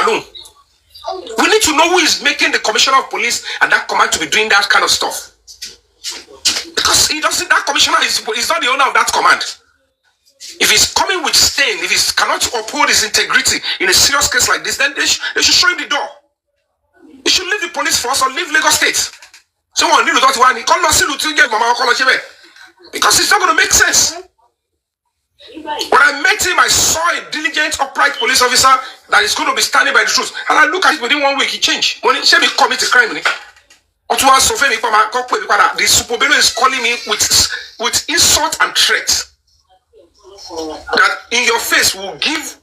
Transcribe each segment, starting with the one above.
alone. We need to know who is making the commissioner of police and that command to be doing that kind of stuff. Because he doesn't, that commissioner is not the owner of that command. If he's coming with stain, if he cannot uphold his integrity in a serious case like this, then they should show him the door. He should leave the police force or leave Lagos State. Someone need to talk to one. Because it's not going to make sense. When I met him, I saw a diligent, upright police officer that is going to be standing by the truth. And I look at it within 1 week, he changed. When he said he commit a crime, the superbelo is calling me with insult and threat. That in your face will give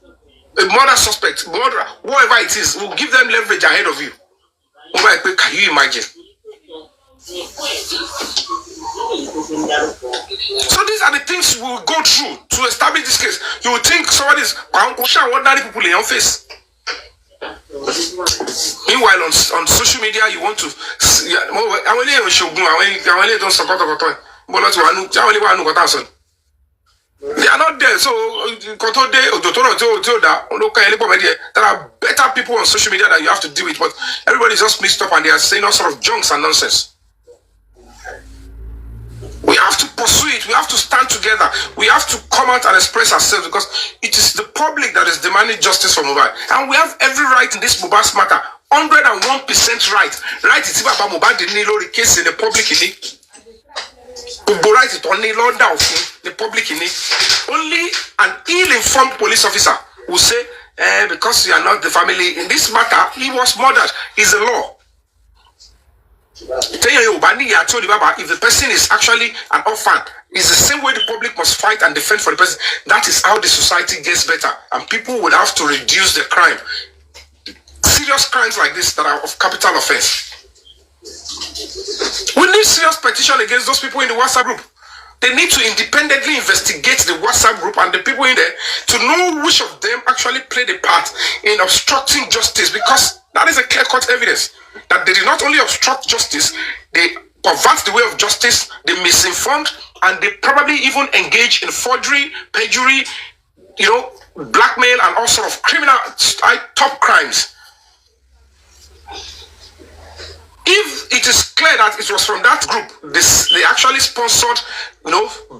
a murder suspect, murderer, whoever it is, will give them leverage ahead of you. Can you imagine? So these are the things we will go through to establish this case. You will think somebody is ordinary people in your face. Meanwhile, on social media, you want to. They are not there, so there are better people on social media that you have to deal with, but everybody's just mixed up and they are saying all sort of junks and nonsense. We have to pursue it. We have to stand together. We have to come out and express ourselves because it is the public that is demanding justice for Mohbad. And we have every right in this Mohbad's matter. 101% right. Right, it's about Mohbad in the case in the public in it. Right, it only law down the public in it. Only an ill-informed police officer will say, because you are not the family in this matter, he was murdered. It's a law. If the person is actually an orphan, it's the same way the public must fight and defend for the person. That is how the society gets better, and people would have to reduce the crime. Serious crimes like this that are of capital offense. We need serious petition against those people in the WhatsApp group. They need to independently investigate the WhatsApp group and the people in there to know which of them actually played a part in obstructing justice, because that is a clear-cut evidence that they did not only obstruct justice, they pervert the way of justice, they misinformed, and they probably even engage in forgery, perjury, blackmail, and all sort of criminal top crimes. If it is clear that it was from that group, they actually sponsored,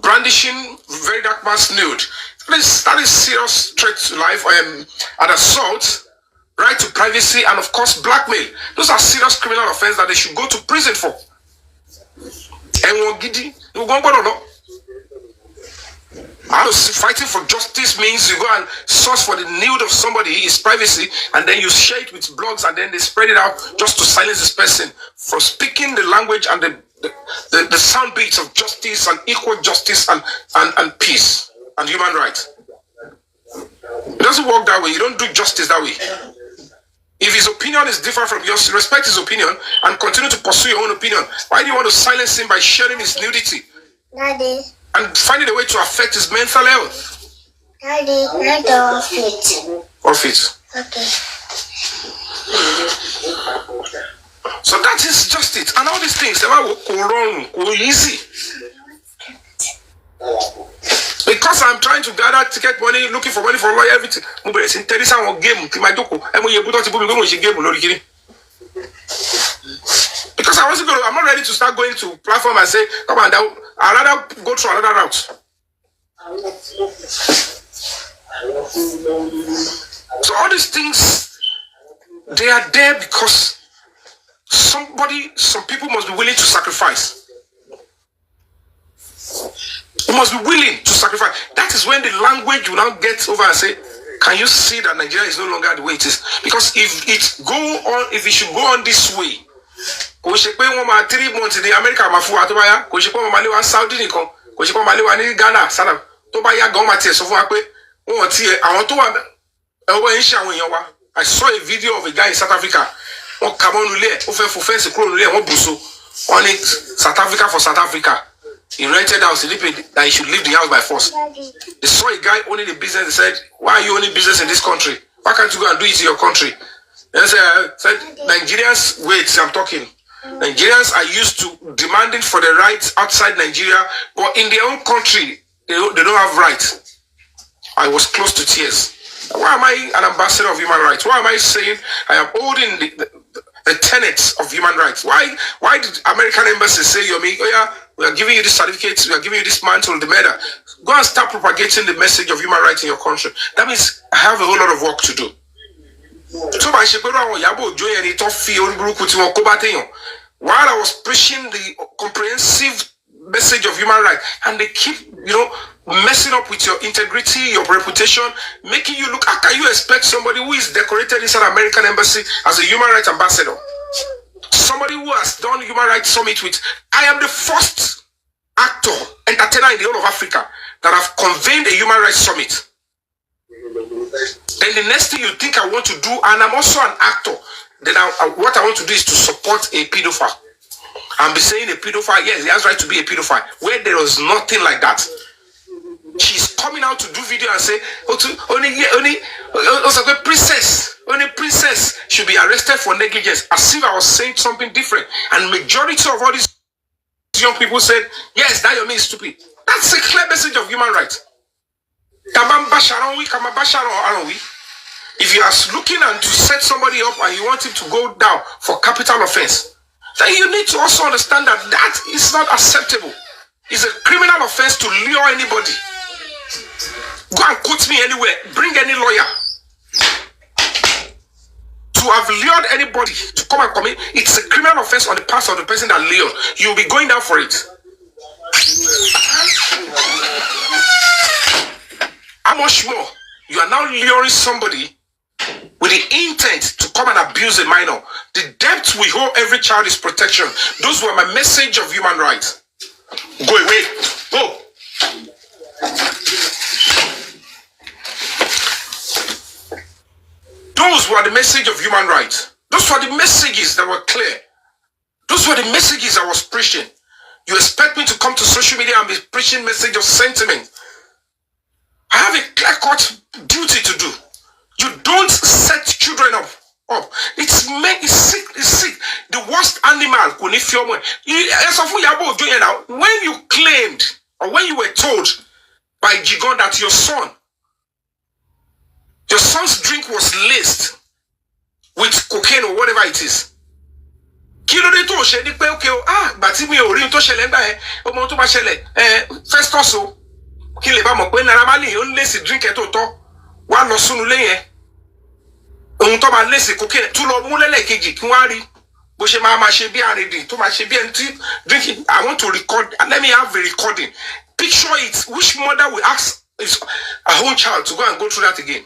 brandishing very dark man's nude. That is serious threat to life, and assault, right to privacy, and of course blackmail. Those are serious criminal offenses that they should go to prison for. Fighting for justice means you go and source for the nude of somebody, his privacy, and then you share it with blogs, and then they spread it out just to silence this person from speaking the language and the sound beats of justice and equal justice and peace and human rights. It doesn't work that way. You don't do justice that way. If his opinion is different from yours, respect his opinion and continue to pursue your own opinion. Why do you want to silence him by sharing his nudity? Daddy. And finding a way to affect his mental health. Daddy, not off it. Off it. Okay. So that is just it. And all these things, they will go wrong, go easy. Because I'm trying to gather ticket money, looking for money for lawyer, everything. Because I wasn't I'm not ready to start going to platform and say, come on, I'd rather go through another route. So all these things, they are there because some people must be willing to sacrifice. You must be willing to sacrifice. That is when the language will now get over and say, can you see that Nigeria is no longer the way it is? Because if it should go on this way, 3 months in the America, Saudi, Ghana, I saw a video of a guy in South Africa. Only South Africa for South Africa. He rented house, that he should leave the house by force. They saw a guy owning the business. They said, why are you owning business in this country? Why can't you go and do it in your country? They said, Nigerians, wait, I'm talking. Nigerians are used to demanding for the rights outside Nigeria, but in their own country, they don't have rights. I was close to tears. Why am I an ambassador of human rights? Why am I saying I am holding the tenets of human rights? Why did American embassy say, Yomi, oh yeah, we are giving you this certificate, we are giving you this mantle, the medal. Go and start propagating the message of human rights in your country. That means I have a whole lot of work to do. So while I was preaching the comprehensive message of human rights, and they keep, messing up with your integrity, your reputation, making you look. How can you expect somebody who is decorated inside American embassy as a human rights ambassador? Somebody who has done human rights summit with. I am the first actor, entertainer in the whole of Africa that have convened a human rights summit. Then the next thing you think I want to do, and I'm also an actor, then what I want to do is to support a pedophile. I'm be saying a pedophile, yes, he has right to be a pedophile, where there was nothing like that. She's coming out to do video and say, only princess should be arrested for negligence, as if I was saying something different. And majority of all these young people said, yes, that Yomi is stupid. That's a clear message of human rights. If you are looking and to set somebody up and you want him to go down for capital offense, then you need to also understand that that is not acceptable. It's a criminal offense to lure anybody. Go and quote me anywhere. Bring any lawyer. To have lured anybody to come and commit, it's a criminal offense on the part of the person that lured. You'll be going down for it. How much more? You are now luring somebody with the intent to come and abuse a minor. The debt we owe every child is protection. Those were my message of human rights. Go away. Go. Those were the message of human rights. Those were the messages that were clear. Those were the messages I was preaching. You expect me to come to social media and be preaching message of sentiment? I have a clear-cut duty to do. You don't set children up. It's sick. It's sick. The worst animal. When you claimed or when you were told by Jigon that your son's drink was laced with cocaine or whatever it is. First also, drink one no sunu leye ohun tó bá lese cocaine tú lọ mú lẹ́lẹ́kejì kí wọ́n rí bó ṣe máa ṣe bí àrèdè tó máa ṣe bí ẹni tí drinking. I want to record, let me have a recording. Picture it. Which mother will ask his her own child to go and go through that again?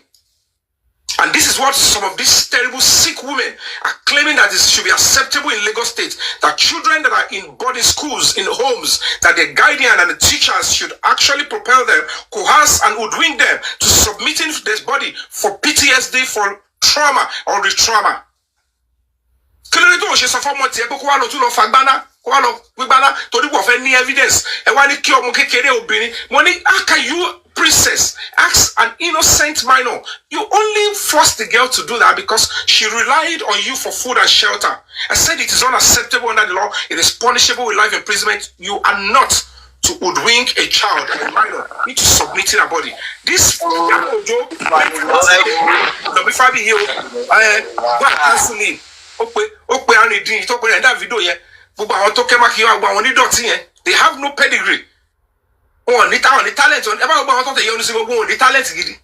And this is what some of these terrible sick women are claiming, that it should be acceptable in Lagos State, that children that are in boarding schools, in homes, that the guardian and the teachers should actually propel them, coerce and hoodwink them to submitting their body for PTSD, for trauma or re-trauma. Evidence. How can you, princess, ask an innocent minor? You only forced the girl to do that because she relied on you for food and shelter. I said it is unacceptable under the law. It is punishable with life imprisonment. You are not to hoodwink a child or a minor into submitting a body. This joke, Fabiyi, they have no pedigree. Oh, ni talent on ever about the young the talent gidi.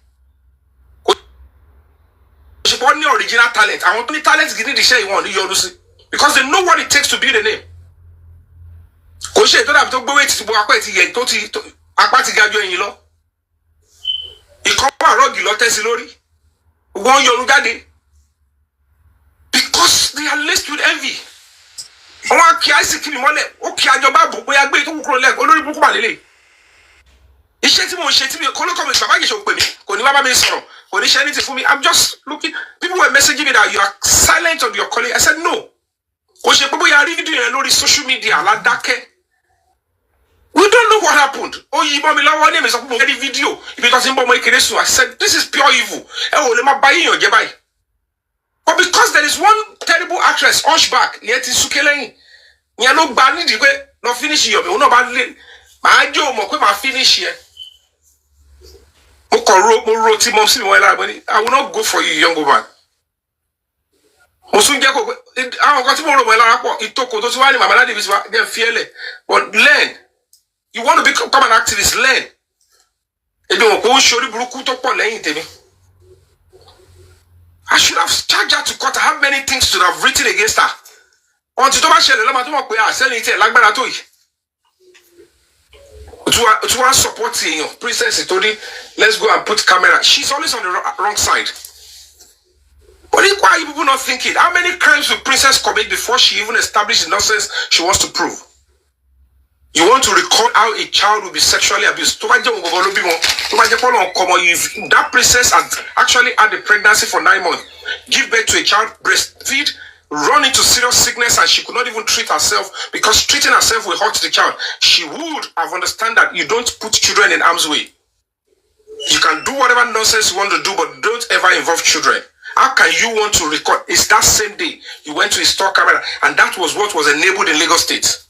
She bought the original talent. I want the talent gidi the share you want the because they know what it takes to build a name. Ko she to that to gbo wait to bo apá ti ye to ti apá ti ga jo yin lo. Iko wa rogi lo tesi lórí. Won yorun jáde. Because they are laced with envy. Wọ́n kí Isaac ni mọ́lẹ̀, ó kí àjọba bò bóyá gbé tó kúrò lẹ́gbẹ̀ẹ́ olórí burúkú bà lélẹ̀. Iṣẹ́ tí mo ń ṣe tí mi kọ́lọ́kọ́ mi bàbá Ìjẹ̀ṣà ò pè mí, kò ní bàbá mi sọ̀rọ̀, kò ní ṣe anything fún mi. I'm just looking. People were messaging me that you are silent on your calling. I said no. Kò ṣe pé bóyá rí fídíò yẹn lórí social media aládákẹ́. We don't know what happened. Oh, you bought me lọ́wọ́ ní èmi sọ pé mo fẹ́ rí fídíò ibi tó ti ń bọ́ ọmọ ìkéré sùn. I said this is pure evil. Ẹ ò lè máa bá yíyan jẹ́ báyìí. But because there is one terrible actress, Hunchback, yẹn ti súnkẹ́ lẹ́yìn. Yẹn ló gba nídìí pé lọ finish Yomi. Òun náà bá lé. Màá jó mọ̀ pé màá finish yẹn. I will not go for you, young woman. But learn. You want to become an activist, learn. I should have charged her to court. I have many things to have written against her. Until to support Princess Itodi, let's go and put camera. She's always on the wrong side. But why are you people not thinking? How many crimes will Princess commit before she even established the nonsense she wants to prove? You want to record how a child will be sexually abused. That princess has actually had a pregnancy for 9 months, give birth to a child, breastfeed, run into serious sickness, and she could not even treat herself because treating herself will hurt the child. She would have understood that you don't put children in harm's way. You can do whatever nonsense you want to do, but don't ever involve children. How can you want to record? It's that same day you went to install camera, and that was what was enabled in Lagos State.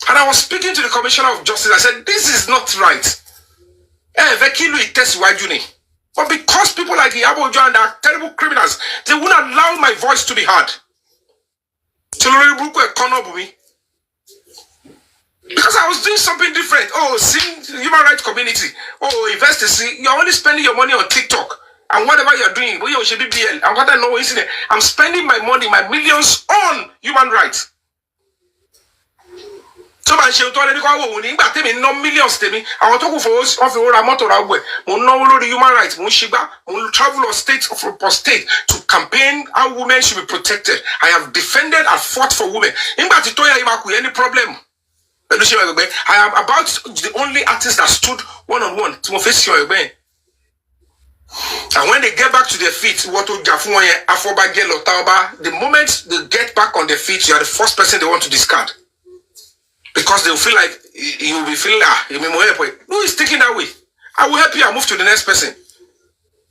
And I was speaking to the Commissioner of Justice. I said, this is not right. But because people like Iyabo and are terrible criminals, they won't allow my voice to be heard. Because I was doing something different. Oh, see, human rights community. Oh, invest. See, you're only spending your money on TikTok. And whatever you're doing, and what I know is I'm spending my money, my millions on human rights. So I shall tell you that no millions to me. I want to go for us of the motor away. No human rights, Mushiba, travel or state for state to campaign how women should be protected. I have defended and fought for women. In any problem. I am about the only artist that stood one-on-one to my face. And when they get back to their feet, the moment they get back on their feet, you are the first person they want to discard. Because they will feel like you will be feeling, who is thinking that way? I will help you and move to the next person.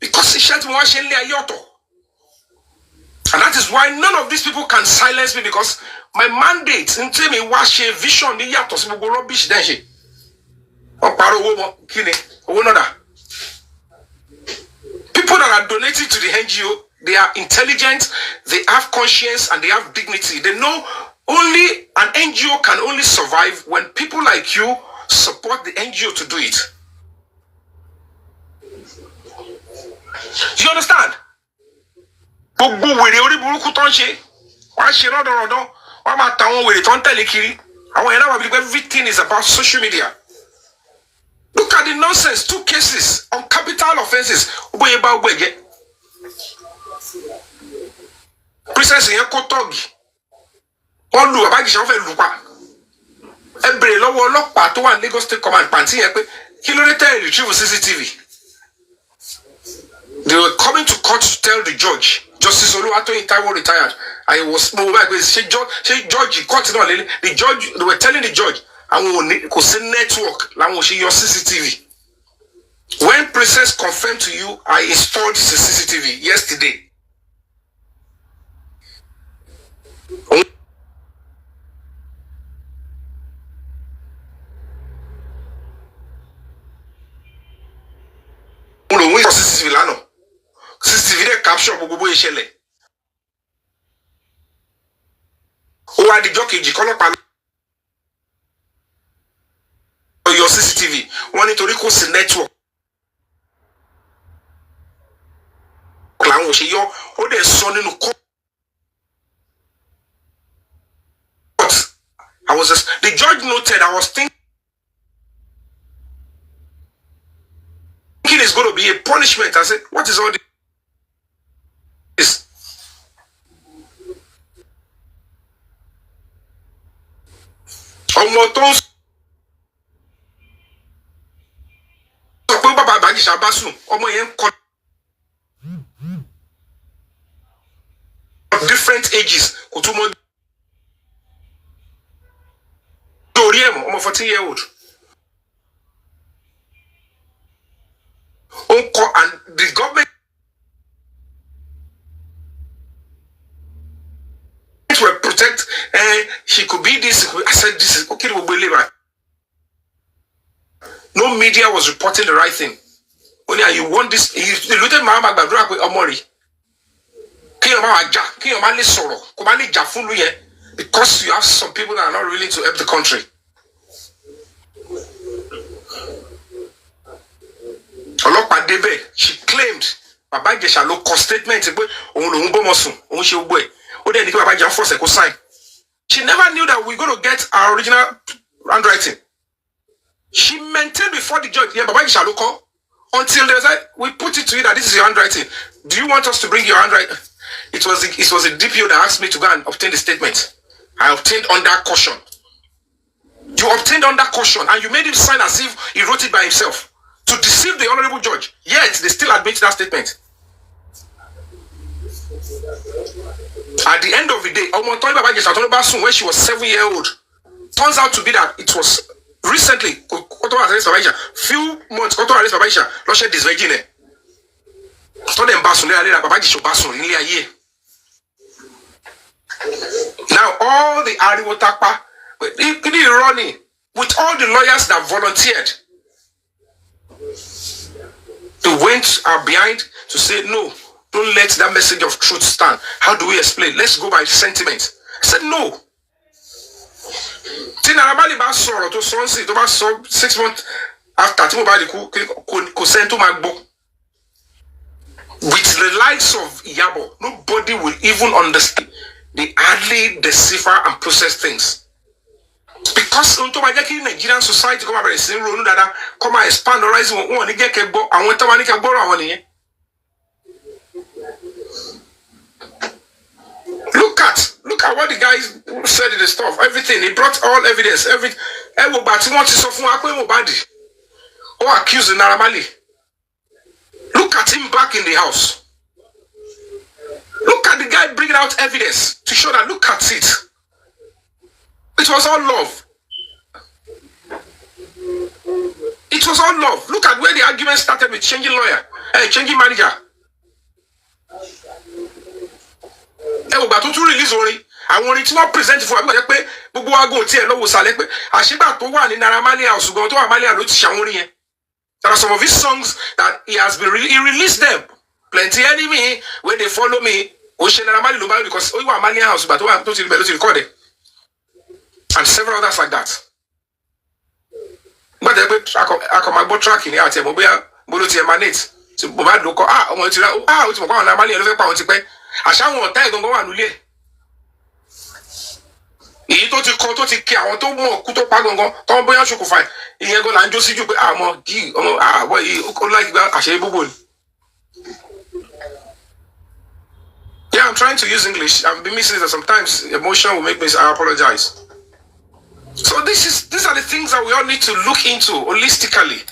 Because and that is why none of these people can silence me, because my mandate in telling me what she vision the yatos will go rubbish then she. People that are donating to the NGO, they are intelligent, they have conscience, and they have dignity. They know only an NGO can only survive when people like you support the NGO to do it. You understand? Everything is about social media. Look at the nonsense. 2 cases on capital offenses. Princess Yankotogi. All lu about every low part to one Lagos State Command Panty Kilometer retrieve CCTV. They were coming to court to tell the judge. Justice Oluwato in Taiwo retired. I was judge court the judge, they were telling the judge, I will network your CCTV. When Princess confirmed to you, I installed the CCTV yesterday. CCTV capture gbogbo ìṣẹ̀lẹ̀. Ó wá di jọ́kejì kọ́lọ́pàá your CCTV. Wọ́n nítorí kò sí network. Làwọn ò ṣe yọ, ó dẹ̀ sọ nínú court. The judge noted I was thinking it's going to be a punishment. I said, what is all this? Different ages. 14-year-old. And the government will protect, she could be this. I said, this is okay, we'll believe her. No media was reporting the right thing. Only you want this, you looted my Bagdra with Omori. Because you have some people that are not willing to help the country. She claimed Baba Ijesha lo statement she never knew that we're going to get our original handwriting. She maintained before the judge, yeah, Baba Ijesha lo call until they said, we put it to you that this is your handwriting. Do you want us to bring your handwriting? It was a DPO that asked me to go and obtain the statement. I obtained under caution. You obtained under caution and you made him sign as if he wrote it by himself to deceive the honorable judge. Yet they still admit that statement. At the end of the day, when she was 7-year-old, turns out to be that it was recently, few months, this virgin. Now all the RI0USLY running with all the lawyers that volunteered, they went behind to say no, don't let that message of truth stand. How do we explain? Let's go by sentiment. I said no. 6 months after with the likes of Iyabo, nobody will even understand. They hardly decipher and process things. Because Nigerian society come expand horizon, look at what the guys said in the stuff. Everything. He brought all evidence. Or accused Naramali. Look at him back in the house. Look at the guy bringing out evidence to show that, look at it. It was all love. It was all love. Look at where the argument started with changing lawyer, changing manager. But to release only, I wanted to not present for there are some of his songs that he has been he released them. Plenty enemy when they follow me. Because house, but and several others like that. But I come tracking out here. Emanate. So èyí tó ti kọ tó ti kí àwọn tó mọ̀ kú tó pa gangan tó ń bóyá ṣokùnfà ìyẹn gan là ń jó síjú pé àmọ́ kí ọmọ àwọ̀ yìí ó láì gba àṣẹ búbò ni. Yeah, I'm trying to use English. I've been missing it. Sometimes emotion will make me. I apologize. So these are the things that we all need to look into holistically,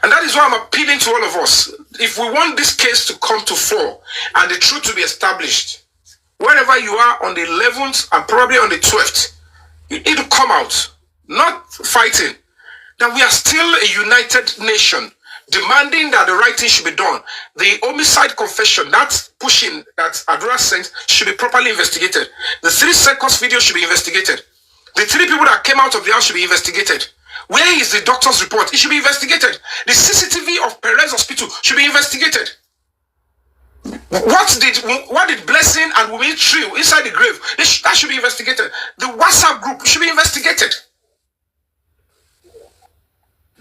and that is why I'm appealing to all of us. If we want this case to come to fore and the truth to be established, wherever you are on the 11th and probably on the 12th, you need to come out, not fighting. That we are still a united nation, demanding that the right thing should be done. The homicide confession, that pushing that Adura sent, should be properly investigated. The 3 seconds video should be investigated. The 3 people that came out of the house should be investigated. Where is the doctor's report? It should be investigated. The CCTV of Perez Hospital should be investigated. What did Blessing and Wunmi trio inside the grave? That should be investigated. The WhatsApp group should be investigated.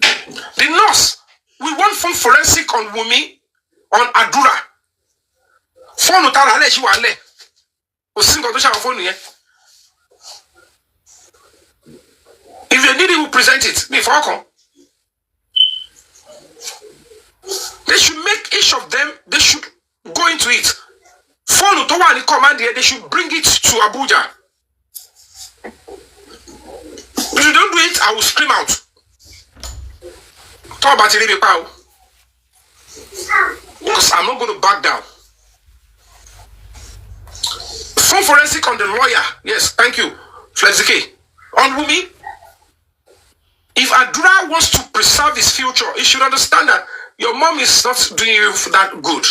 The nurse, we want phone forensic on Wunmi, on Adura. Phone utara ale shi wa ale. O sin ko to sha phone yen. If you need it, we'll present it. Me for come. They should make each of them, they should go into it. Phone to one command here, they should bring it to Abuja. If you don't do it, I will scream out. Talk about it, because I'm not going to back down. Phone forensic on the lawyer. Yes, thank you. Flexike. On Wunmi. If Adura wants to preserve his future, he should understand that your mom is not doing you that good.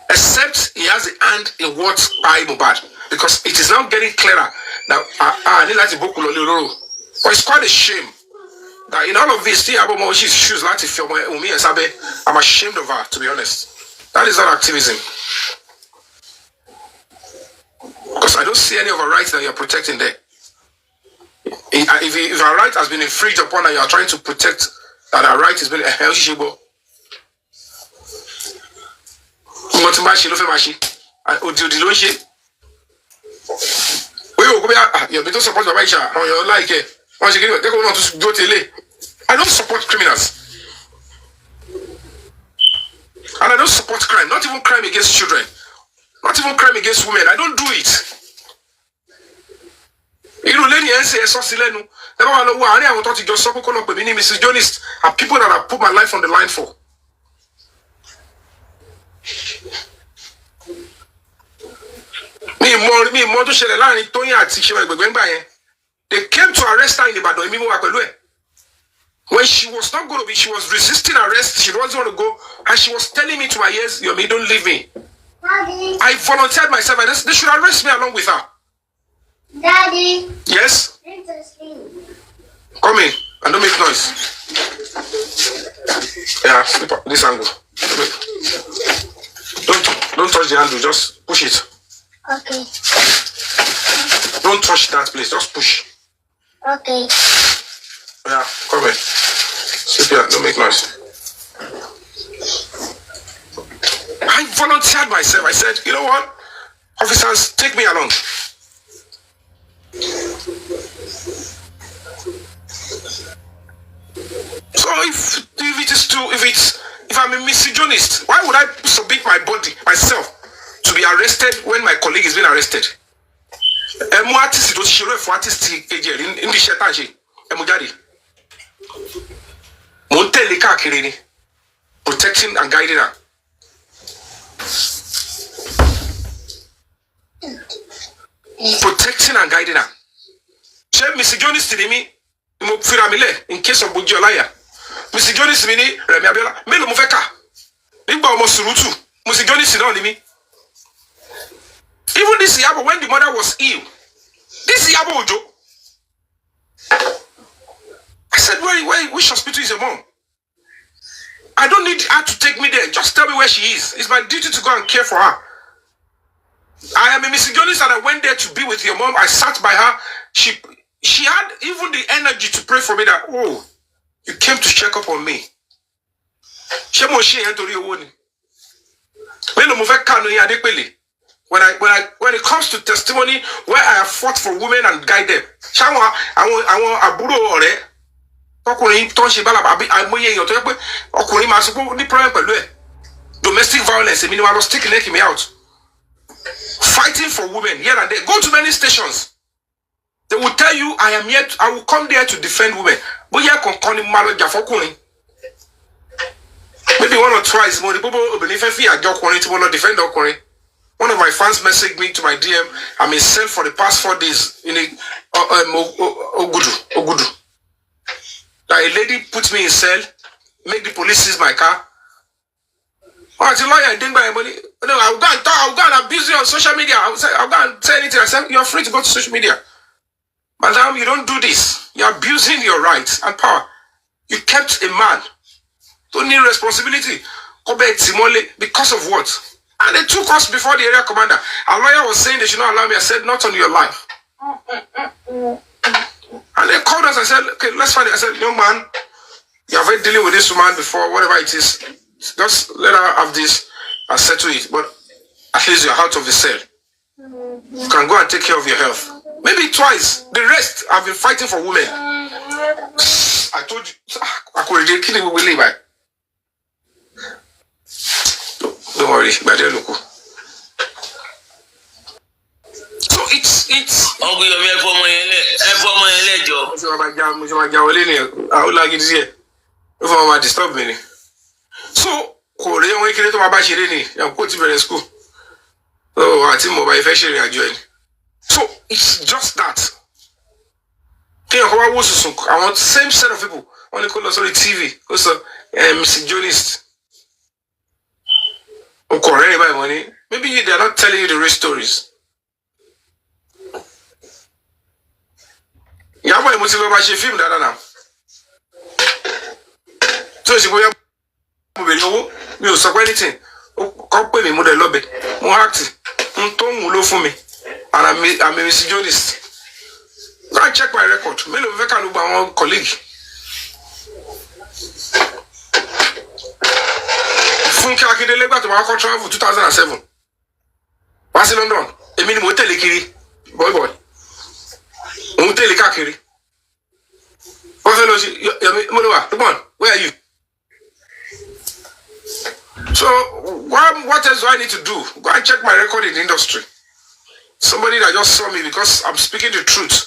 Except he has a hand in what I bad, because it is now getting clearer that but it's quite a shame that in all of this, she's shoes like film Wunmi and Sabe. I'm ashamed of her, to be honest. That is not activism. Because I don't see any of our rights that you're protecting there. If our right has been infringed upon and you are trying to protect that our right has been held, I don't support criminals. And I don't support crime, not even crime against children, not even crime against women. I don't do it. You know, Lenny and say, so Silenu, I thought you just so call up with me, Mrs. Jonas, are people that I put my life on the line for. They came to arrest her in the Badon. When she was not going to be, she was resisting arrest, she wasn't going to go, and she was telling me to my ears, Yomi, don't leave me. Daddy. I volunteered myself, and they should arrest me along with her. Daddy. Yes? Come in, and don't make noise. Yeah, sleep up this angle. Don't touch the handle, just push it. Okay. Don't touch that place, just push. Okay. Yeah, come in. Sleep here, don't make noise. I volunteered myself. I said, you know what? Officers, take me along. So if I'm a misogynist, why would I submit my body, myself, to be arrested when my colleague is being arrested? Protecting and guiding her. Protecting and guiding her. She misogynist to me. In case of Bujolaya. Misogynist to me. Remiabela. Melo Mufeka. Nimba Omosurutu. Misogynist to me. Even this Iyabo, when the mother was ill, this Iyabo Ojo. I said, which hospital is your mom? I don't need her to take me there. Just tell me where she is. It's my duty to go and care for her. I am a misogynist and I went there to be with your mom. I sat by her. She had even the energy to pray for me that, oh, you came to check up on me. When it comes to testimony where I have fought for women and guide them, I want Aburo domestic violence, I was taking me out. Fighting for women here and there. Go to many stations. They will tell you I am here. I will come there to defend women. But maybe one or twice more. One of my fans messaged me to my DM. I'm in cell for the past 4 days in Ogudu. That a lady put me in cell, make the police seize my car. Oh, as a lawyer, I didn't buy money. No, I'll go and abuse you on social media. I'll go and say anything. I said, you're free to go to social media. Madam, you don't do this. You're abusing your rights and power. You kept a man. Don't need responsibility. Because of what? And they took us before the area commander. Our lawyer was saying they should not allow me. I said, not on your life. And they called us and said, okay, let's find it. I said, young man, you have been dealing with this woman before, whatever it is. Just let her have this and settle it. But at least you're out of the cell. You can go and take care of your health. Maybe twice. The rest, I've been fighting for women. I told you, I could kill him with Levi. Don't worry, but they're local. So it's Uncle Yomi, I would like it here. If I want to disturb me. So, Korean way to my bashiri, I'm going to very school. Oh, I think mobile fashion I join. So it's just that. I want the same set of people. Only call us on the TV. Also, misogynist. Or Korean by money. Maybe they're not telling you the real stories. Iyabo film that now. So she go here, me ò sọ anything. Come pay me mo de lobby. Mo act. Don't wúlò fún mi. And I'm a misogynist. Go and check my record. Me lo fẹ́ kanu gba àwọn colleague. Funke Akindele gba tó ma kọ travel 2007. Wá sí London. Èmi ni mo tẹ̀lé kiri. Boy. Mo tẹ̀lé káàkiri. Wọ́n fẹ́ lọ sí Yomi mo lọ wá. Come on, where are you? So what else do I need to do? Go and check my record in the industry. Somebody that just saw me because I'm speaking the truth.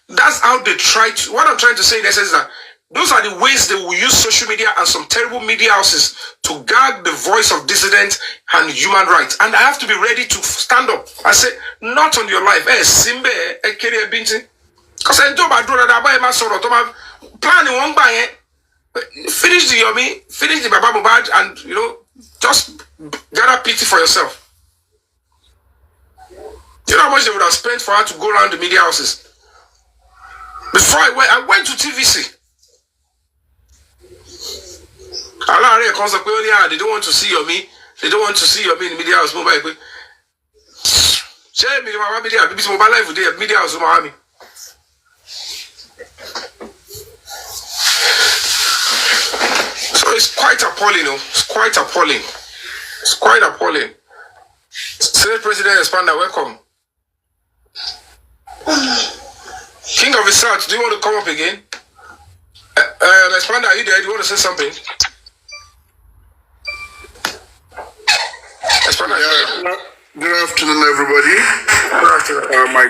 That's how they try to. What I'm trying to say in essence is that those are the ways they will use social media and some terrible media houses to gag the voice of dissident and human rights. And I have to be ready to stand up and say, not on your life. Simbe, career binti. Because I don't do that. I buy my sort of plan in one buy. Finish the Yomi, finish the Baba Mubad, and just gather pity for yourself. You know how much they would have spent for her to go around the media houses? Before I went to TVC. They don't want to see Yomi. They don't want to see Yomi in the media house. Media house. So it's quite appalling, It's quite appalling. It's quite appalling. Senate President Expander, welcome. King of the South, do you want to come up again? Expander, are you there? Do you want to say something? Expander, yeah. Good afternoon, everybody. Good afternoon. My